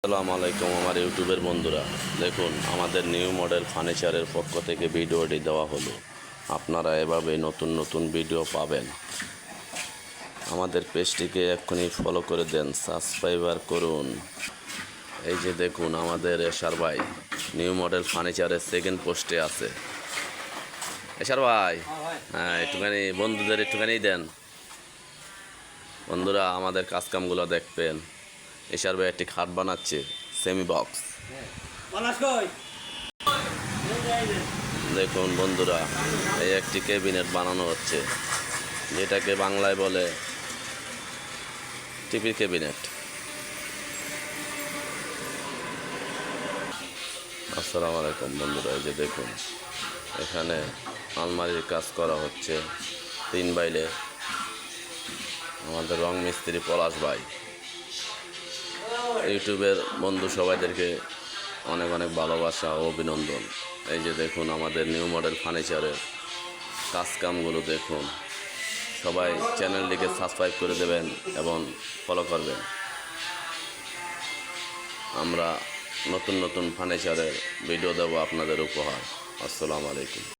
আসসালামু আলাইকুম আমার ইউটিউবের বন্ধুরা। দেখুন, আমাদের নিউ মডেল ফার্নিচারের পক্ষ থেকে ভিডিওটি দেওয়া হলো। আপনারা এভাবে নতুন নতুন ভিডিও পাবেন। আমাদের পেজটিকে এক্ষুনি ফলো করে দেন, সাবস্ক্রাইবার করুন। এই যে দেখুন, আমাদের এশার ভাই নিউ মডেল ফার্নিচারের সেকেন্ড পোস্টে আছে। এশার ভাই, হ্যাঁ, একটুখানি বন্ধুদের একটুখানি দেন। বন্ধুরা, আমাদের কাজকামগুলো দেখবেন। এশার ভাই একটি খাট বানাচ্ছে, সেমি বক্স। দেখুন বন্ধুরা, এই একটি ক্যাবিনেট বানানো হচ্ছে, যেটাকে বাংলায় বলে টিপির ক্যাবিনেট। আসসালামু আলাইকুম বন্ধুরা, এই যে দেখুন, এখানে আলমারির কাজ করা হচ্ছে 3 বাইলে। আমাদের রং মিস্ত্রি পলাশ ভাই। ইউটিউবের বন্ধু সবাইদেরকে অনেক অনেক ভালোবাসা ও অভিনন্দন। এই যে দেখুন, আমাদের নিউ মডেল ফার্নিচারের কাজকামগুলো দেখুন। সবাই চ্যানেলটিকে সাবস্ক্রাইব করে দেবেন এবং ফলো করবেন। আমরা নতুন নতুন ফার্নিচারের ভিডিও দেবো আপনাদের উপহার। আসসালামু আলাইকুম।